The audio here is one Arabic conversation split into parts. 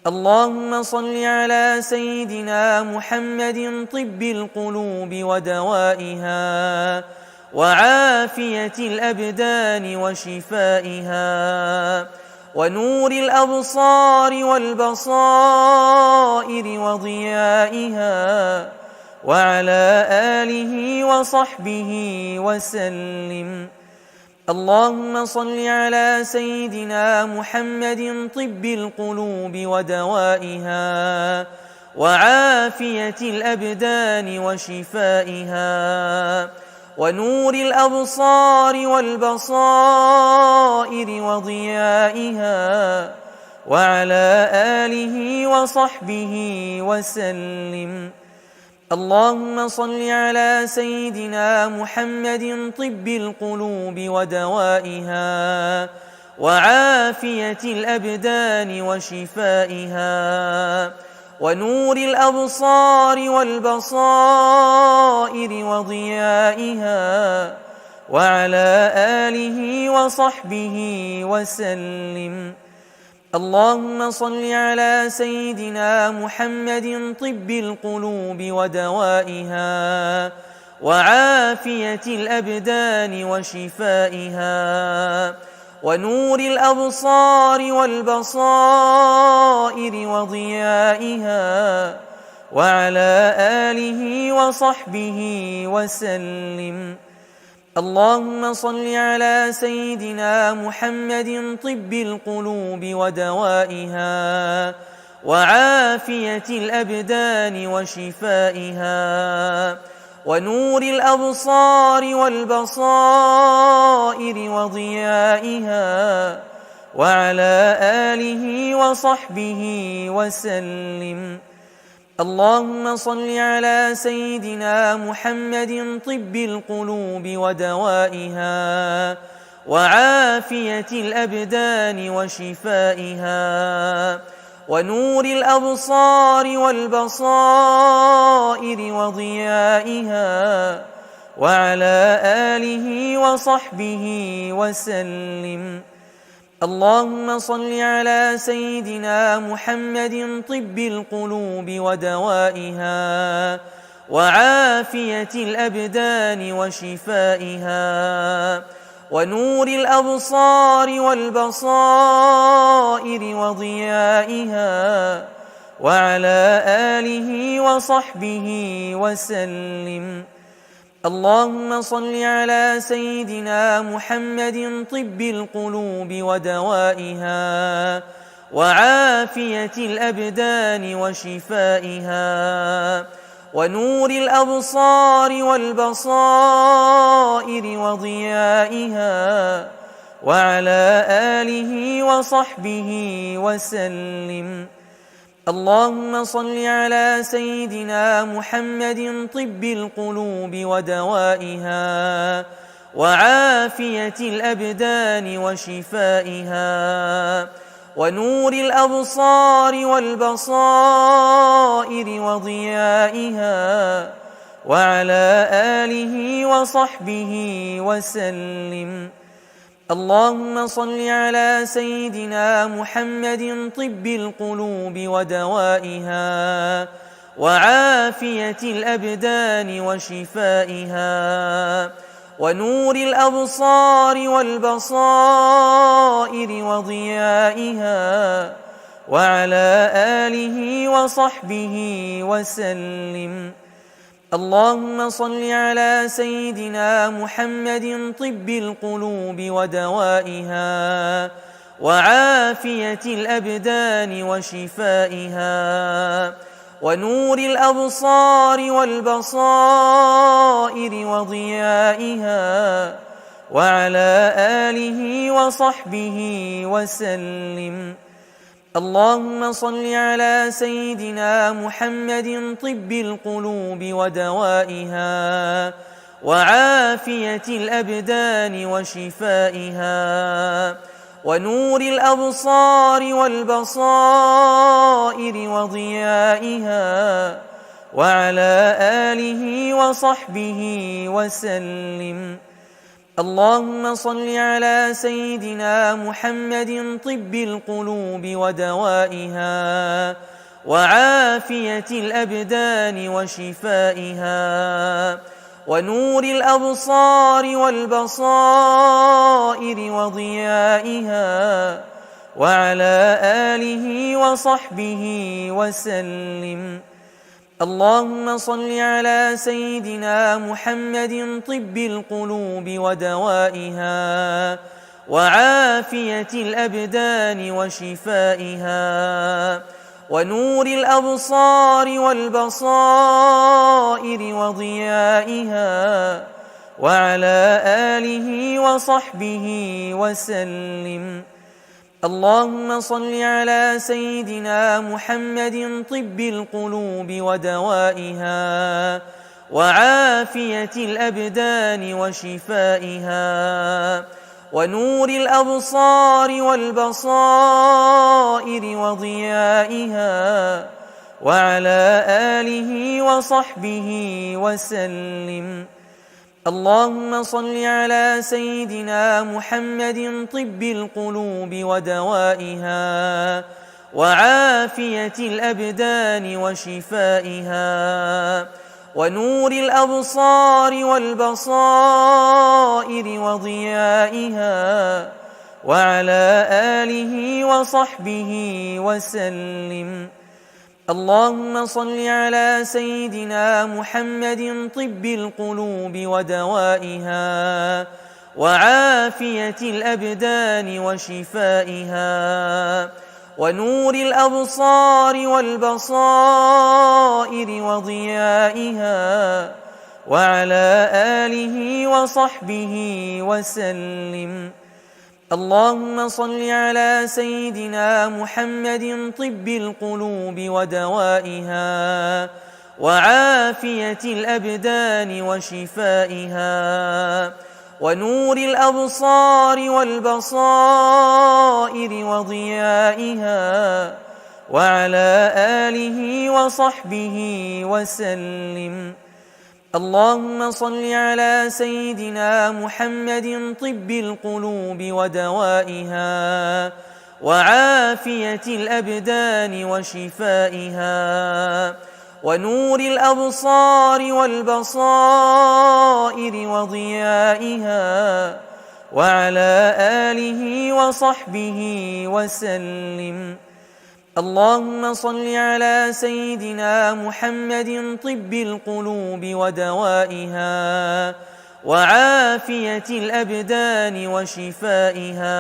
اللهم صل على سيدنا محمد طب القلوب ودوائها وعافية الأبدان وشفائها ونور الأبصار والبصائر وضيائها وعلى آله وصحبه وسلم. اللهم صل على سيدنا محمد طب القلوب ودوائها وعافية الأبدان وشفائها ونور الأبصار والبصائر وضيائها وعلى آله وصحبه وسلم. اللهم صل على سيدنا محمد طب القلوب ودوائها وعافية الأبدان وشفائها ونور الأبصار والبصائر وضيائها وعلى آله وصحبه وسلم. اللهم صل على سيدنا محمد طب القلوب ودوائها وعافية الأبدان وشفائها ونور الأبصار والبصائر وضيائها وعلى آله وصحبه وسلم. اللهم صل على سيدنا محمد طب القلوب ودوائها وعافية الأبدان وشفائها ونور الأبصار والبصائر وضيائها وعلى آله وصحبه وسلم. اللهم صل على سيدنا محمد طب القلوب ودوائها وعافية الأبدان وشفائها ونور الأبصار والبصائر وضيائها وعلى آله وصحبه وسلم. اللهم صل على سيدنا محمد طب القلوب ودوائها وعافية الأبدان وشفائها ونور الأبصار والبصائر وضيائها وعلى آله وصحبه وسلم. اللهم صل على سيدنا محمد طب القلوب ودوائها وعافية الأبدان وشفائها ونور الأبصار والبصائر وضيائها وعلى آله وصحبه وسلم. اللهم صل على سيدنا محمد طب القلوب ودوائها وعافية الأبدان وشفائها ونور الأبصار والبصائر وضيائها وعلى آله وصحبه وسلم. اللهم صل على سيدنا محمد طب القلوب ودوائها وعافية الأبدان وشفائها ونور الأبصار والبصائر وضيائها وعلى آله وصحبه وسلم. اللهم صل على سيدنا محمد طب القلوب ودوائها وعافية الأبدان وشفائها ونور الأبصار والبصائر وضيائها وعلى آله وصحبه وسلم. اللهم صل على سيدنا محمد طب القلوب ودوائها وعافية الأبدان وشفائها ونور الأبصار والبصائر وضيائها وعلى آله وصحبه وسلم. اللهم صل على سيدنا محمد طب القلوب ودوائها وعافية الأبدان وشفائها ونور الأبصار والبصائر وضيائها وعلى آله وصحبه وسلم. اللهم صل على سيدنا محمد طب القلوب ودوائها وعافية الأبدان وشفائها ونور الأبصار والبصائر وضيائها وعلى آله وصحبه وسلم. اللهم صل على سيدنا محمد طب القلوب ودوائها وعافية الأبدان وشفائها ونور الأبصار والبصائر وضيائها وعلى آله وصحبه وسلم. اللهم صل على سيدنا محمد طب القلوب ودوائها وعافية الأبدان وشفائها ونور الأبصار والبصائر وضيائها وعلى آله وصحبه وسلم. اللهم صل على سيدنا محمد طب القلوب ودوائها وعافية الأبدان وشفائها ونور الأبصار والبصائر وضيائها وعلى آله وصحبه وسلم. اللهم صل على سيدنا محمد طب القلوب ودوائها وعافية الأبدان وشفائها ونور الأبصار والبصائر وضيائها وعلى آله وصحبه وسلم. اللهم صل على سيدنا محمد طب القلوب ودوائها وعافية الأبدان وشفائها ونور الأبصار والبصائر وضيائها وعلى آله وصحبه وسلم. اللهم صل على سيدنا محمد طب القلوب ودوائها وعافية الأبدان وشفائها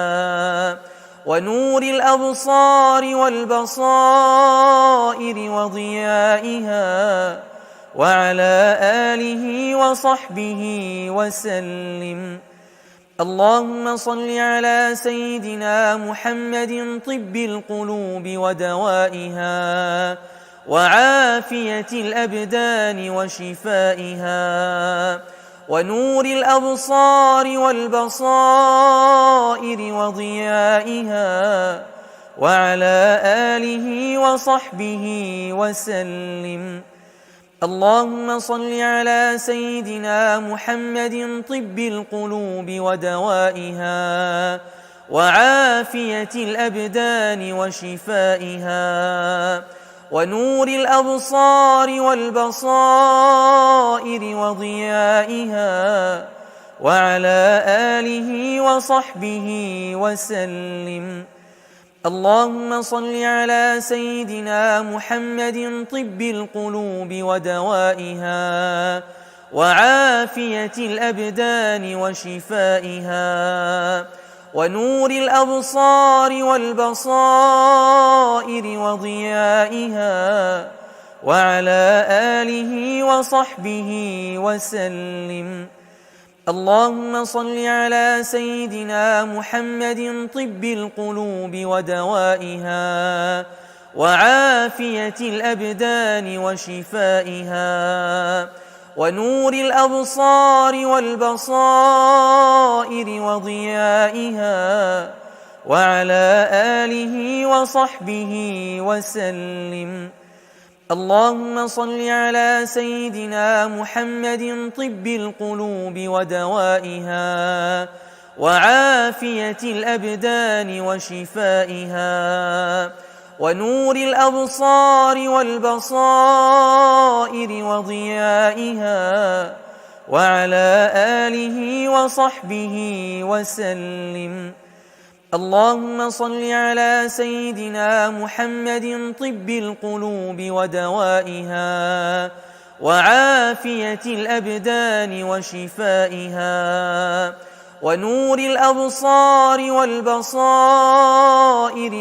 ونور الأبصار والبصائر وضيائها وعلى آله وصحبه وسلم. اللهم صل على سيدنا محمد طب القلوب ودوائها وعافية الأبدان وشفائها ونور الأبصار والبصائر وضيائها وعلى آله وصحبه وسلم. اللهم صل على سيدنا محمد طب القلوب ودوائها وعافية الأبدان وشفائها ونور الأبصار والبصائر وضيائها وعلى آله وصحبه وسلم. اللهم صل على سيدنا محمد طب القلوب ودوائها وعافية الأبدان وشفائها ونور الأبصار والبصائر وضيائها وعلى آله وصحبه وسلم. اللهم صل على سيدنا محمد طب القلوب ودوائها وعافية الأبدان وشفائها ونور الأبصار والبصائر وضيائها وعلى آله وصحبه وسلم. اللهم صل على سيدنا محمد طب القلوب ودوائها وعافية الأبدان وشفائها ونور الأبصار والبصائر وضيائها وعلى آله وصحبه وسلم. اللهم صل على سيدنا محمد طب القلوب ودوائها وعافية الأبدان وشفائها ونور الأبصار والبصائر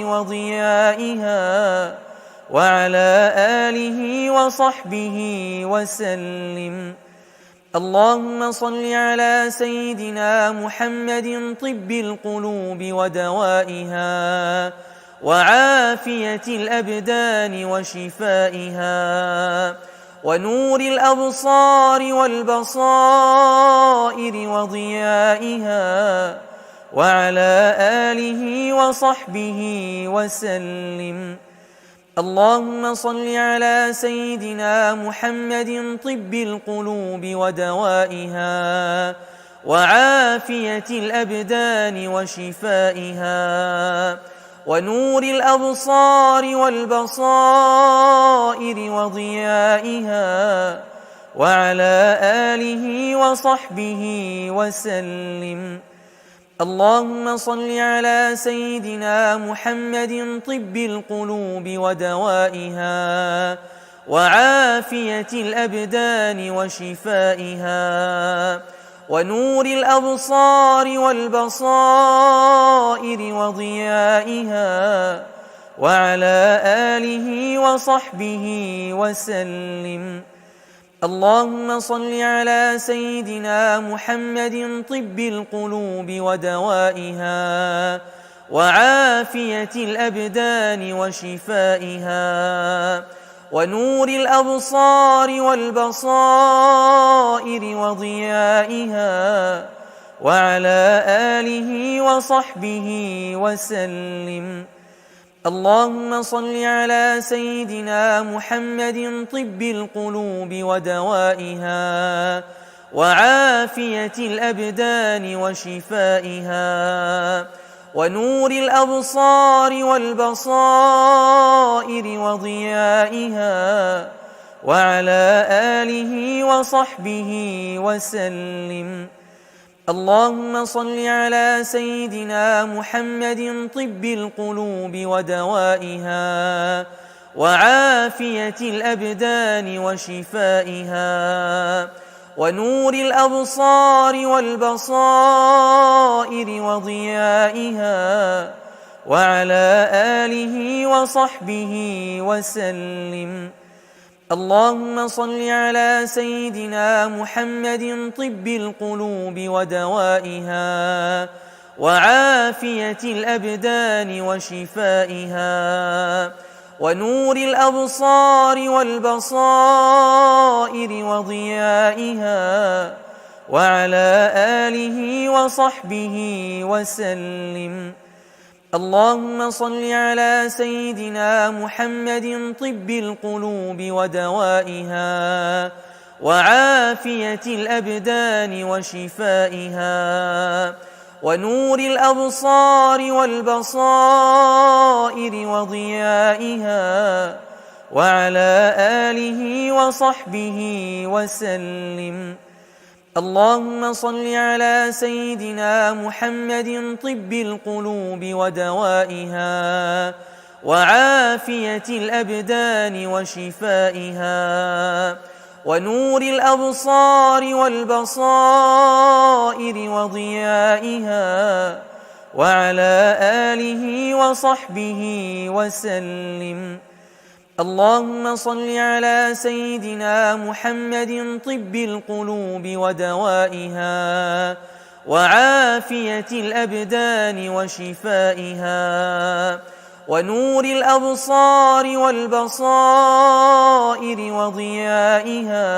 وضيائها وعلى آله وصحبه وسلم. اللهم صل على سيدنا محمد طب القلوب ودوائها وعافية الأبدان وشفائها ونور الأبصار والبصائر وضيائها وعلى آله وصحبه وسلم. اللهم صل على سيدنا محمد طب القلوب ودوائها وعافية الأبدان وشفائها ونور الأبصار والبصائر وضيائها وعلى آله وصحبه وسلم. اللهم صل على سيدنا محمد طب القلوب ودوائها وعافية الأبدان وشفائها ونور الأبصار والبصائر وضيائها وعلى آله وصحبه وسلم. اللهم صل على سيدنا محمد طب القلوب ودوائها وعافية الأبدان وشفائها ونور الأبصار والبصائر وضيائها وعلى آله وصحبه وسلم. اللهم صل على سيدنا محمد طب القلوب ودوائها وعافية الأبدان وشفائها ونور الأبصار والبصائر وضيائها وعلى آله وصحبه وسلم. اللهم صل على سيدنا محمد طب القلوب ودوائها وعافية الأبدان وشفائها ونور الأبصار والبصائر وضيائها وعلى آله وصحبه وسلم. اللهم صل على سيدنا محمد طب القلوب ودوائها وعافية الأبدان وشفائها ونور الأبصار والبصائر وضيائها وعلى آله وصحبه وسلم. اللهم صل على سيدنا محمد طب القلوب ودوائها وعافية الأبدان وشفائها ونور الأبصار والبصائر وضيائها وعلى آله وصحبه وسلم. اللهم صل على سيدنا محمد طب القلوب ودوائها وعافية الأبدان وشفائها ونور الأبصار والبصائر وضيائها وعلى آله وصحبه وسلم. اللهم صل على سيدنا محمد طب القلوب ودوائها وعافية الأبدان وشفائها ونور الأبصار والبصائر وضيائها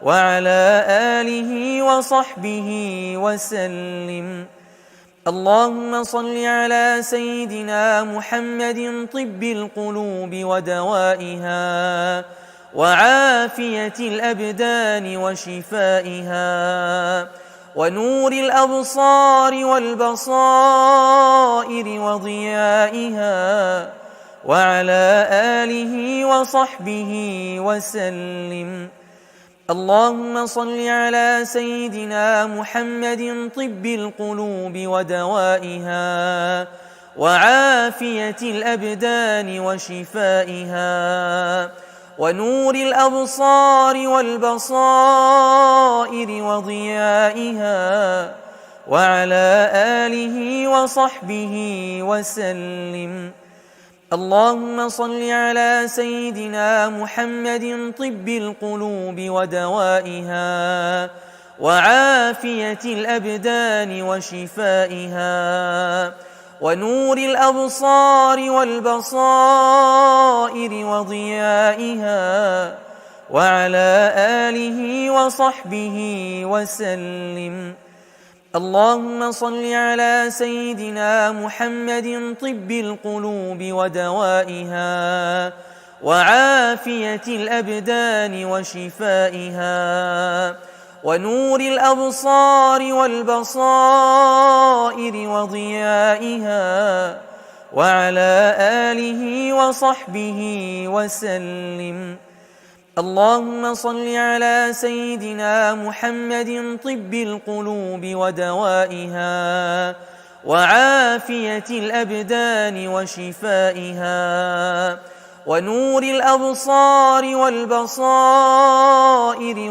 وعلى آله وصحبه وسلم. اللهم صل على سيدنا محمد طب القلوب ودوائها وعافية الأبدان وشفائها ونور الأبصار والبصائر وضيائها وعلى آله وصحبه وسلم. اللهم صل على سيدنا محمد طب القلوب ودوائها وعافية الأبدان وشفائها ونور الأبصار والبصائر وضيائها وعلى آله وصحبه وسلم. اللهم صل على سيدنا محمد طب القلوب ودوائها وعافية الأبدان وشفائها ونور الأبصار والبصائر وضيائها وعلى آله وصحبه وسلم. اللهم صل على سيدنا محمد طب القلوب ودوائها وعافية الأبدان وشفائها ونور الأبصار والبصائر وضيائها وعلى آله وصحبه وسلم. اللهم صل على سيدنا محمد طب القلوب ودوائها وعافية الأبدان وشفائها ونور الأبصار والبصائر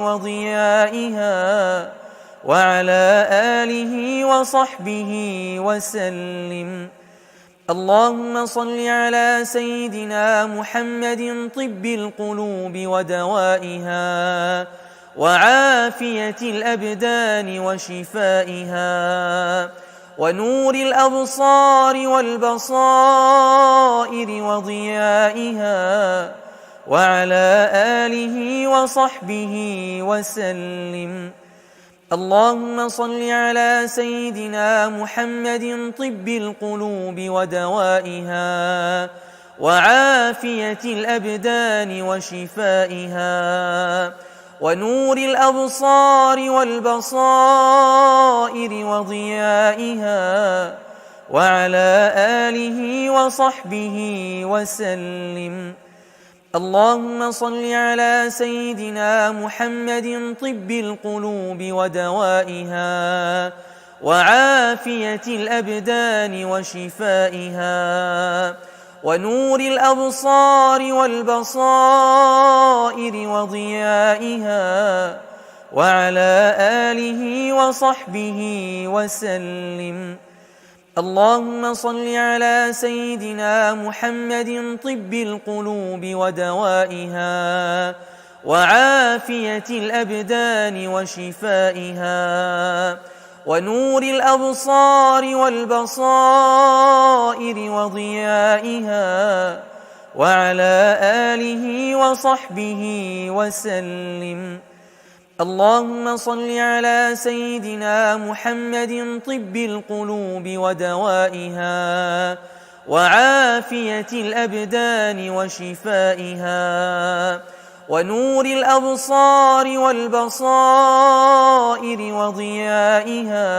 وضيائها وعلى آله وصحبه وسلم. اللهم صل على سيدنا محمد طب القلوب ودوائها وعافية الأبدان وشفائها ونور الأبصار والبصائر وضيائها وعلى آله وصحبه وسلم. اللهم صل على سيدنا محمد طب القلوب ودوائها وعافية الأبدان وشفائها ونور الأبصار والبصائر وضيائها وعلى آله وصحبه وسلم. اللهم صل على سيدنا محمد طب القلوب ودوائها وعافية الأبدان وشفائها ونور الأبصار والبصائر وضيائها وعلى آله وصحبه وسلم. اللهم صل على سيدنا محمد طب القلوب ودوائها وعافية الأبدان وشفائها ونور الأبصار والبصائر وضيائها وعلى آله وصحبه وسلم. اللهم صل على سيدنا محمد طب القلوب ودوائها وعافية الأبدان وشفائها ونور الأبصار والبصائر وضيائها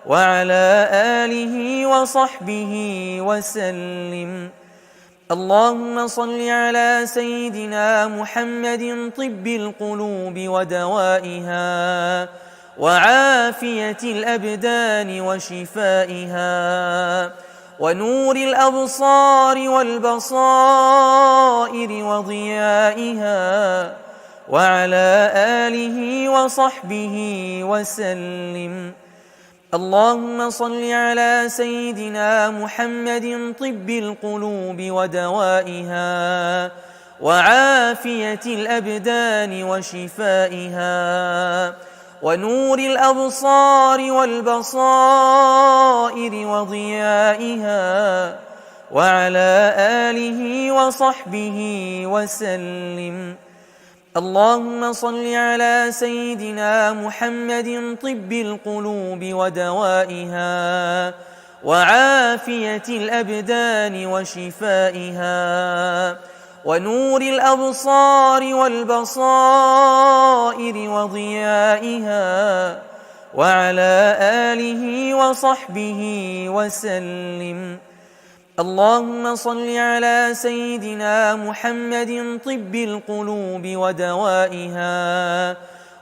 وعلى آله وصحبه وسلم. اللهم صل على سيدنا محمد طب القلوب ودوائها وعافية الأبدان وشفائها ونور الأبصار والبصائر وضيائها وعلى آله وصحبه وسلم. اللهم صل على سيدنا محمد طب القلوب ودوائها وعافية الأبدان وشفائها ونور الأبصار والبصائر وضيائها وعلى آله وصحبه وسلم. اللهم صل على سيدنا محمد طب القلوب ودوائها وعافية الأبدان وشفائها ونور الأبصار والبصائر وضيائها وعلى آله وصحبه وسلم. اللهم صل على سيدنا محمد طب القلوب ودوائها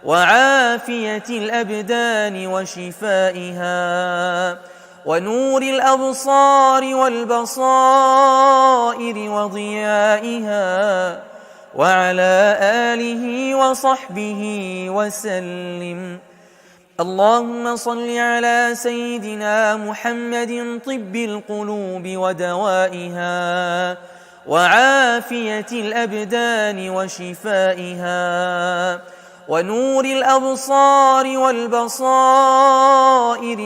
وعافية الأبدان وشفائها ونور الأبصار والبصائر وضيائها وعلى آله وصحبه وسلم. اللهم صل على سيدنا محمد طب القلوب ودوائها وعافية الأبدان وشفائها ونور الأبصار والبصائر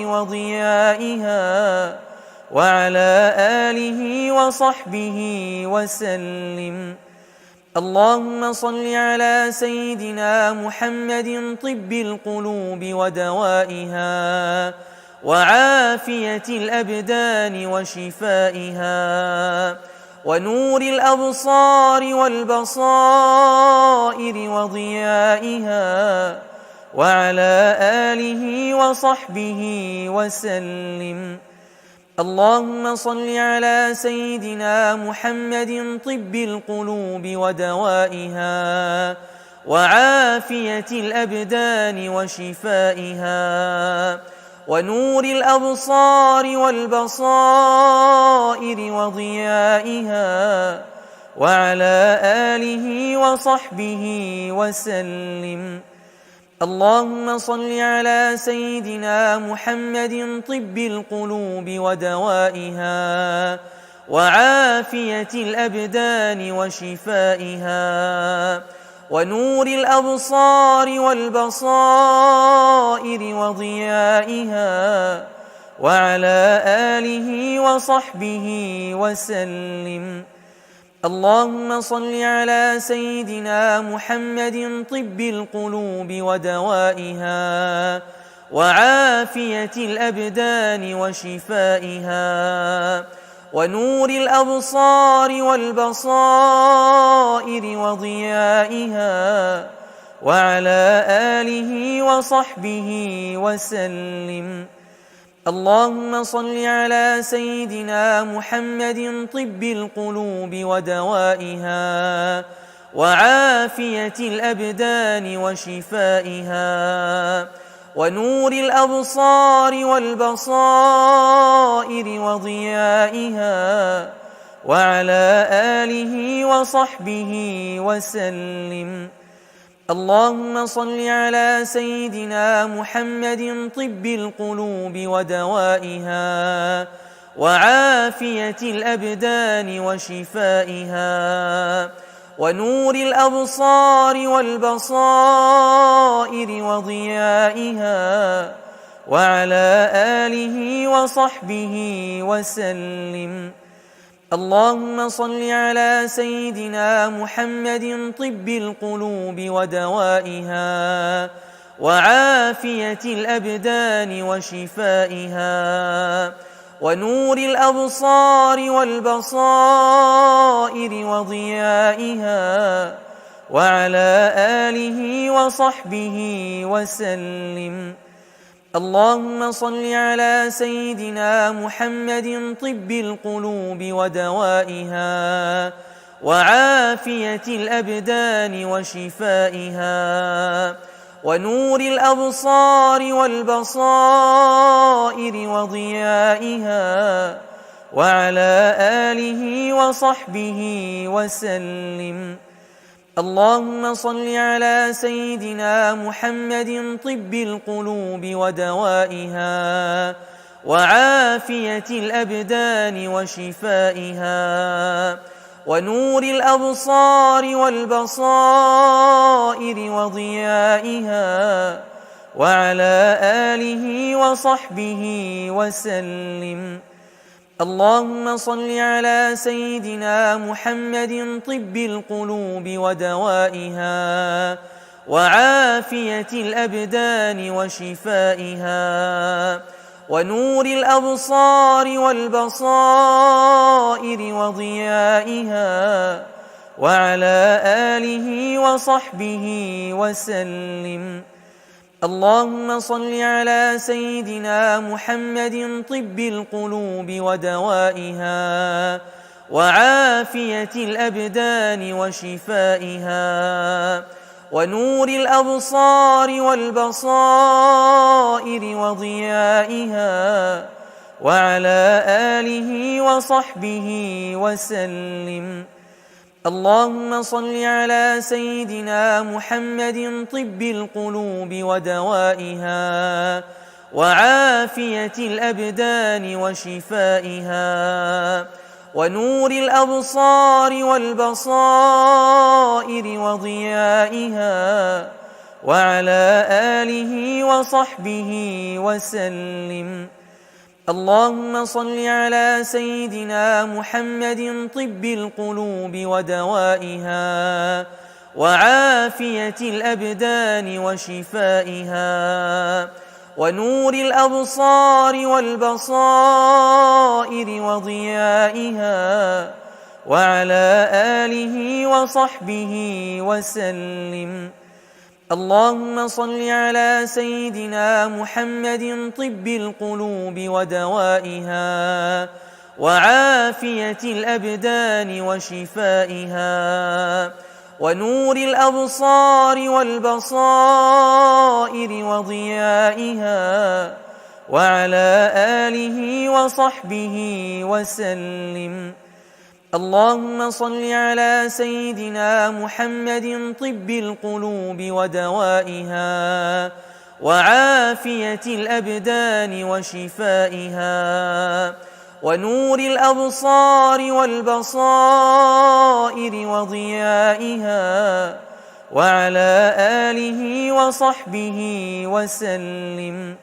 وضيائها وعلى آله وصحبه وسلم. اللهم صل على سيدنا محمد طب القلوب ودوائها وعافية الأبدان وشفائها ونور الأبصار والبصائر وضيائها وعلى آله وصحبه وسلم. اللهم صل على سيدنا محمد طب القلوب ودوائها وعافية الأبدان وشفائها ونور الأبصار والبصائر وضيائها وعلى آله وصحبه وسلم. اللهم صل على سيدنا محمد طب القلوب ودوائها وعافية الأبدان وشفائها ونور الأبصار والبصائر وضيائها وعلى آله وصحبه وسلم. اللهم صل على سيدنا محمد طب القلوب ودوائها وعافية الأبدان وشفائها ونور الأبصار والبصائر وضيائها وعلى آله وصحبه وسلم. اللهم صل على سيدنا محمد طب القلوب ودوائها وعافية الأبدان وشفائها ونور الأبصار والبصائر وضيائها وعلى آله وصحبه وسلم. اللهم صل على سيدنا محمد طب القلوب ودوائها وعافية الأبدان وشفائها ونور الأبصار والبصائر وضيائها وعلى آله وصحبه وسلم. اللهم صل على سيدنا محمد طب القلوب ودوائها وعافية الأبدان وشفائها ونور الأبصار والبصائر وضيائها وعلى آله وصحبه وسلم. اللهم صل على سيدنا محمد طب القلوب ودوائها وعافية الأبدان وشفائها ونور الأبصار والبصائر وضيائها وعلى آله وصحبه وسلم. اللهم صل على سيدنا محمد طب القلوب ودوائها وعافية الأبدان وشفائها ونور الأبصار والبصائر وضيائها وعلى آله وصحبه وسلم. اللهم صل على سيدنا محمد طب القلوب ودوائها وعافية الأبدان وشفائها ونور الأبصار والبصائر وضيائها وعلى آله وصحبه وسلم. اللهم صل على سيدنا محمد طب القلوب ودوائها وعافية الأبدان وشفائها ونور الأبصار والبصائر وضيائها وعلى آله وصحبه وسلم. اللهم صل على سيدنا محمد طب القلوب ودوائها وعافية الأبدان وشفائها ونور الأبصار والبصائر وضيائها وعلى آله وصحبه وسلم. اللهم صل على سيدنا محمد طب القلوب ودوائها وعافية الأبدان وشفائها ونور الأبصار والبصائر وضيائها وعلى آله وصحبه وسلم. اللهم صل على سيدنا محمد طب القلوب ودوائها وعافية الأبدان وشفائها ونور الأبصار والبصائر وضيائها وعلى آله وصحبه وسلم. اللهم صل على سيدنا محمد طب القلوب ودوائها وعافية الأبدان وشفائها ونور الأبصار والبصائر وضيائها وعلى آله وصحبه وسلم.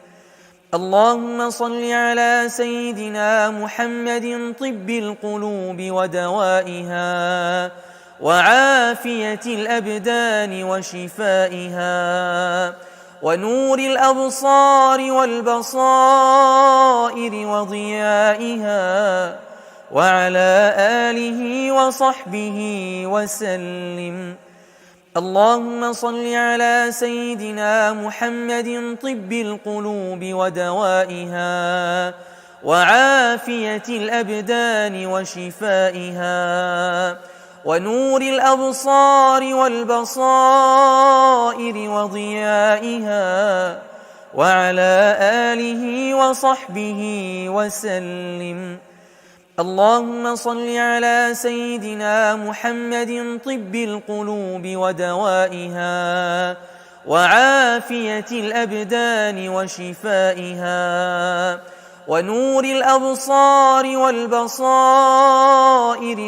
اللهم صل على سيدنا محمد طب القلوب ودوائها وعافية الأبدان وشفائها ونور الأبصار والبصائر وضيائها وعلى آله وصحبه وسلم. اللهم صل على سيدنا محمد طب القلوب ودوائها وعافية الأبدان وشفائها ونور الأبصار والبصائر وضيائها وعلى آله وصحبه وسلم. اللهم صل على سيدنا محمد طب القلوب ودوائها وعافية الأبدان وشفائها ونور الأبصار والبصائر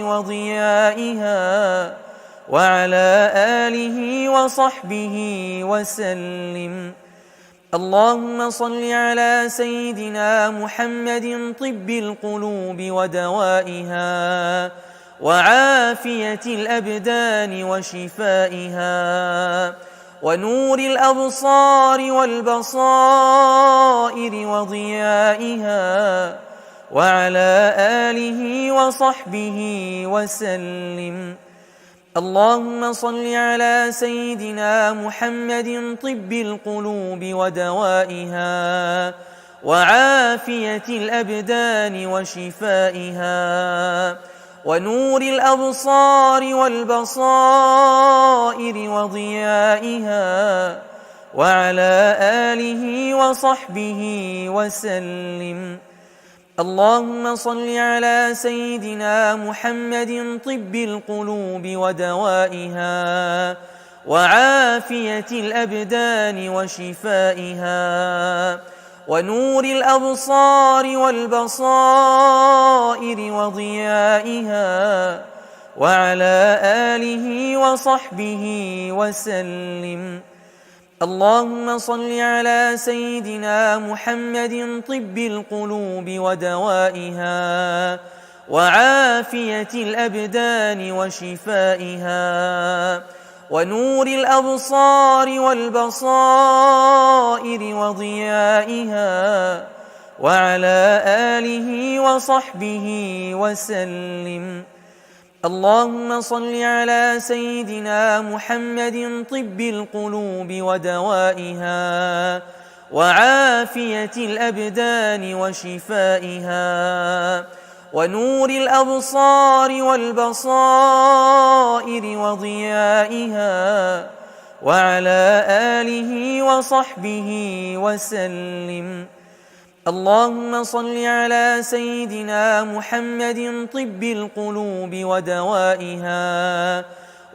وضيائها وعلى آله وصحبه وسلم. اللهم صل على سيدنا محمد طب القلوب ودوائها وعافية الأبدان وشفائها ونور الأبصار والبصائر وضيائها وعلى آله وصحبه وسلم. اللهم صل على سيدنا محمد طب القلوب ودوائها وعافية الأبدان وشفائها ونور الأبصار والبصائر وضيائها وعلى آله وصحبه وسلم. اللهم صل على سيدنا محمد طب القلوب ودوائها وعافية الأبدان وشفائها ونور الأبصار والبصائر وضيائها وعلى آله وصحبه وسلم. اللهم صل على سيدنا محمد طب القلوب ودوائها وعافية الأبدان وشفائها ونور الأبصار والبصائر وضيائها وعلى آله وصحبه وسلم. اللهم صل على سيدنا محمد طب القلوب ودوائها وعافية الأبدان وشفائها ونور الأبصار والبصائر وضيائها وعلى آله وصحبه وسلم. اللهم صل على سيدنا محمد طب القلوب ودوائها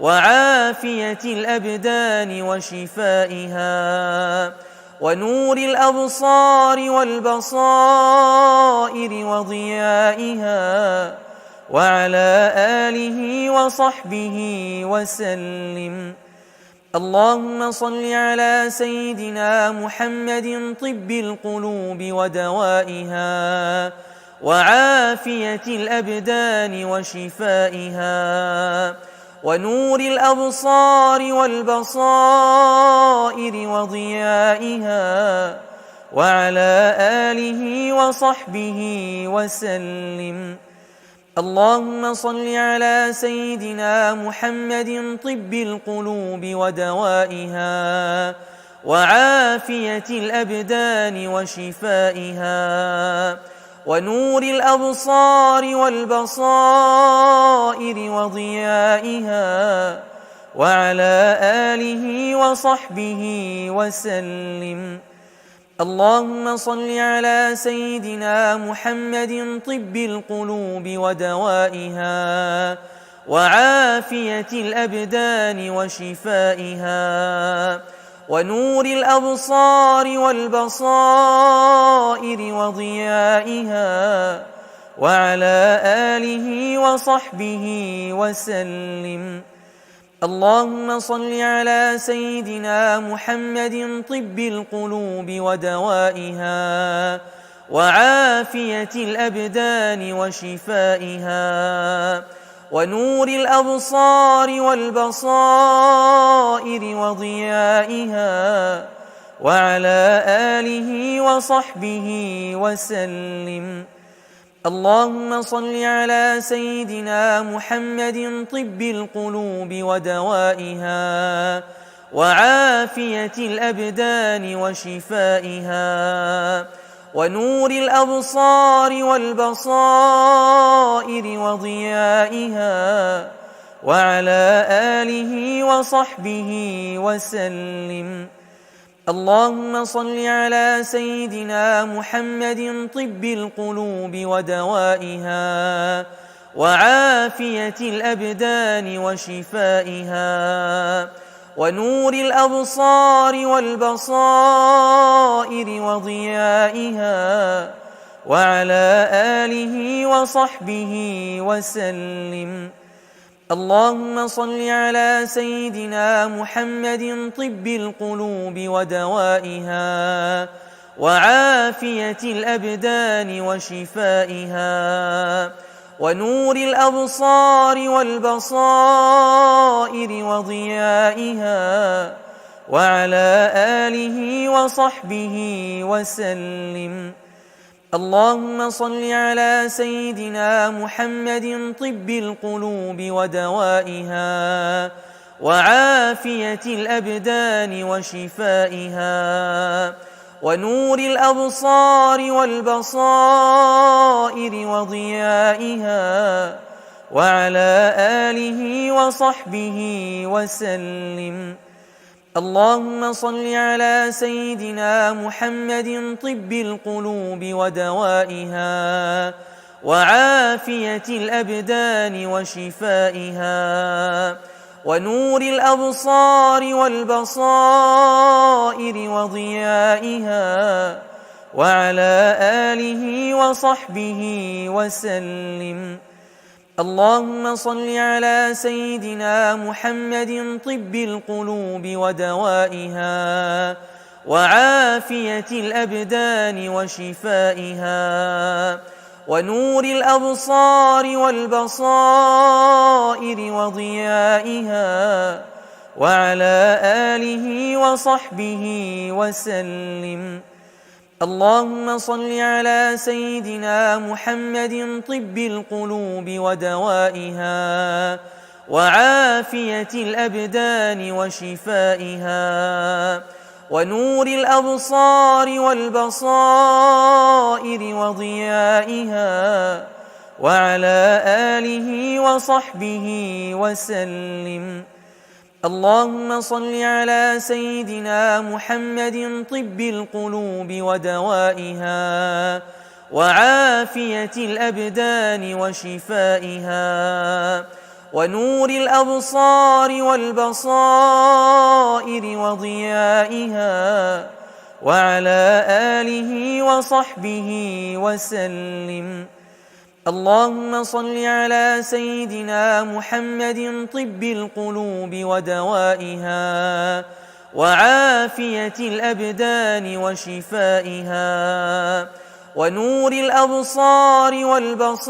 وعافية الأبدان وشفائها ونور الأبصار والبصائر وضيائها وعلى آله وصحبه وسلم. اللهم صل على سيدنا محمد طب القلوب ودوائها وعافية الأبدان وشفائها ونور الأبصار والبصائر وضيائها وعلى آله وصحبه وسلم. اللهم صل على سيدنا محمد طب القلوب ودوائها وعافية الأبدان وشفائها ونور الأبصار والبصائر وضيائها وعلى آله وصحبه وسلم. اللهم صل على سيدنا محمد طب القلوب ودوائها وعافية الأبدان وشفائها ونور الأبصار والبصائر وضيائها وعلى آله وصحبه وسلم. اللهم صل على سيدنا محمد طب القلوب ودوائها وعافية الأبدان وشفائها ونور الأبصار والبصائر وضيائها وعلى آله وصحبه وسلم. اللهم صل على سيدنا محمد طب القلوب ودوائها وعافية الأبدان وشفائها ونور الأبصار والبصائر وضيائها وعلى آله وصحبه وسلم. اللهم صل على سيدنا محمد طب القلوب ودوائها وعافية الأبدان وشفائها ونور الأبصار والبصائر وضيائها وعلى آله وصحبه وسلم. اللهم صل على سيدنا محمد طب القلوب ودوائها وعافية الأبدان وشفائها ونور الأبصار والبصائر وضيائها وعلى آله وصحبه وسلم. اللهم صل على سيدنا محمد طب القلوب ودوائها وعافية الأبدان وشفائها ونور الأبصار والبصائر وضيائها وعلى آله وصحبه وسلم. اللهم صل على سيدنا محمد طب القلوب ودوائها وعافية الأبدان وشفائها ونور الأبصار والبصائر وضيائها وعلى آله وصحبه وسلم. اللهم صل على سيدنا محمد طب القلوب ودوائها وعافية الأبدان وشفائها ونور الأبصار والبصائر وضيائها وعلى آله وصحبه وسلم. اللهم صل على سيدنا محمد طب القلوب ودوائها وعافية الأبدان وشفائها ونور الأبصار والبصائر وضيائها وعلى آله وصحبه وسلم. اللهم صل على سيدنا محمد طب القلوب ودوائها وعافية الأبدان وشفائها ونور الأبصار والبصائر وضيائها وعلى آله وصحبه وسلم. اللهم صل على سيدنا محمد طب القلوب ودوائها وعافية الأبدان وشفائها ونور الأبصار والبصائر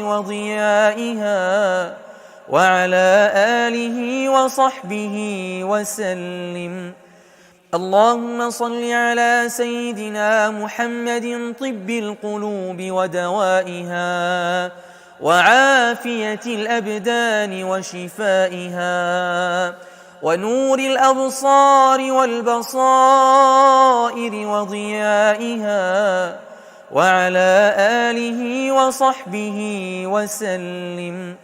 وضيائها وعلى آله وصحبه وسلم. اللهم صل على سيدنا محمد طب القلوب ودوائها وعافية الأبدان وشفائها ونور الأبصار والبصائر وضيائها وعلى آله وصحبه وسلم.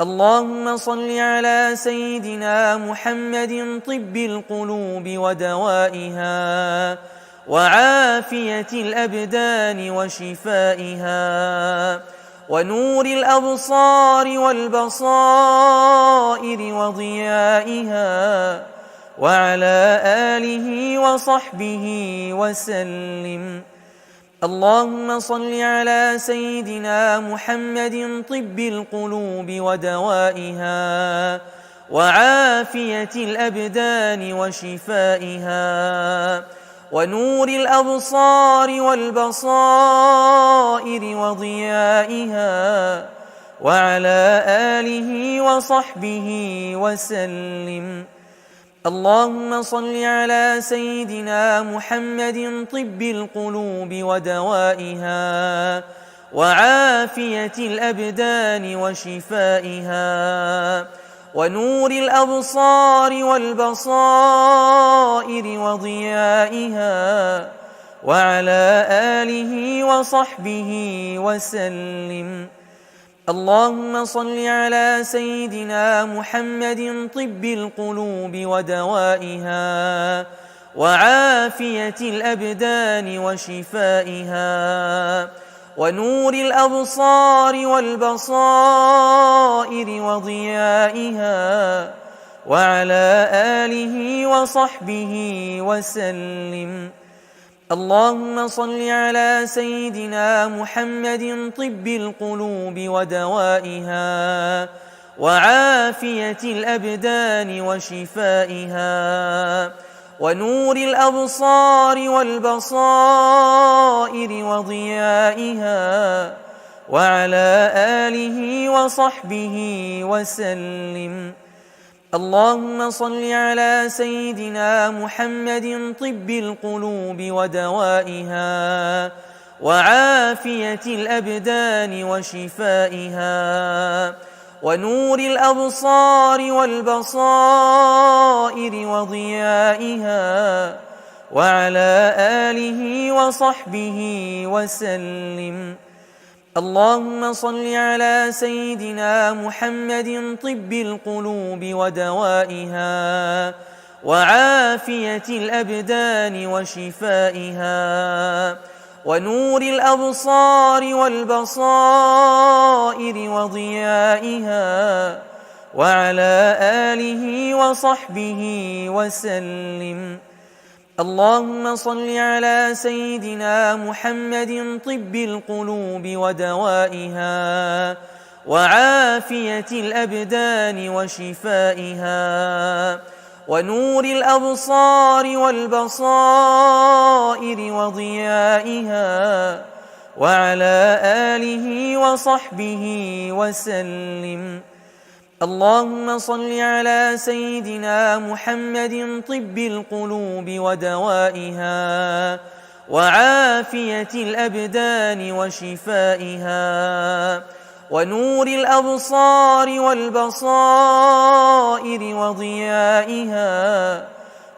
اللهم صل على سيدنا محمد طب القلوب ودوائها وعافية الأبدان وشفائها ونور الأبصار والبصائر وضيائها وعلى آله وصحبه وسلم. اللهم صل على سيدنا محمد طب القلوب ودوائها وعافية الأبدان وشفائها ونور الأبصار والبصائر وضيائها وعلى آله وصحبه وسلم. اللهم صل على سيدنا محمد طب القلوب ودوائها وعافية الأبدان وشفائها ونور الأبصار والبصائر وضيائها وعلى آله وصحبه وسلم. اللهم صل على سيدنا محمد طب القلوب ودوائها وعافية الأبدان وشفائها ونور الأبصار والبصائر وضيائها وعلى آله وصحبه وسلم. اللهم صل على سيدنا محمد طب القلوب ودوائها وعافية الأبدان وشفائها ونور الأبصار والبصائر وضيائها وعلى آله وصحبه وسلم. اللهم صل على سيدنا محمد طب القلوب ودوائها وعافية الأبدان وشفائها ونور الأبصار والبصائر وضيائها وعلى آله وصحبه وسلم. اللهم صل على سيدنا محمد طب القلوب ودوائها وعافية الأبدان وشفائها ونور الأبصار والبصائر وضيائها وعلى آله وصحبه وسلم. اللهم صل على سيدنا محمد طب القلوب ودوائها وعافية الأبدان وشفائها ونور الأبصار والبصائر وضيائها وعلى آله وصحبه وسلم. اللهم صل على سيدنا محمد طب القلوب ودوائها وعافية الأبدان وشفائها ونور الأبصار والبصائر وضيائها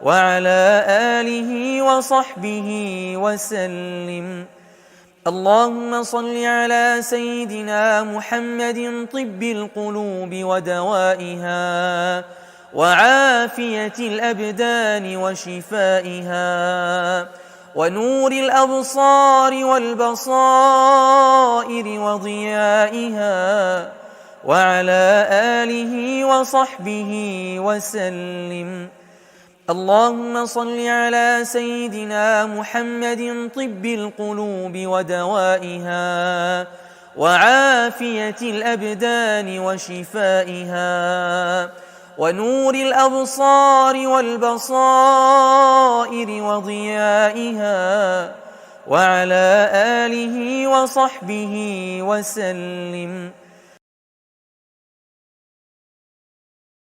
وعلى آله وصحبه وسلم. اللهم صل على سيدنا محمد طب القلوب ودوائها وعافية الأبدان وشفائها ونور الأبصار والبصائر وضيائها وعلى آله وصحبه وسلم. اللهم صل على سيدنا محمد طب القلوب ودوائها وعافية الأبدان وشفائها ونور الأبصار والبصائر وضيائها وعلى آله وصحبه وسلم.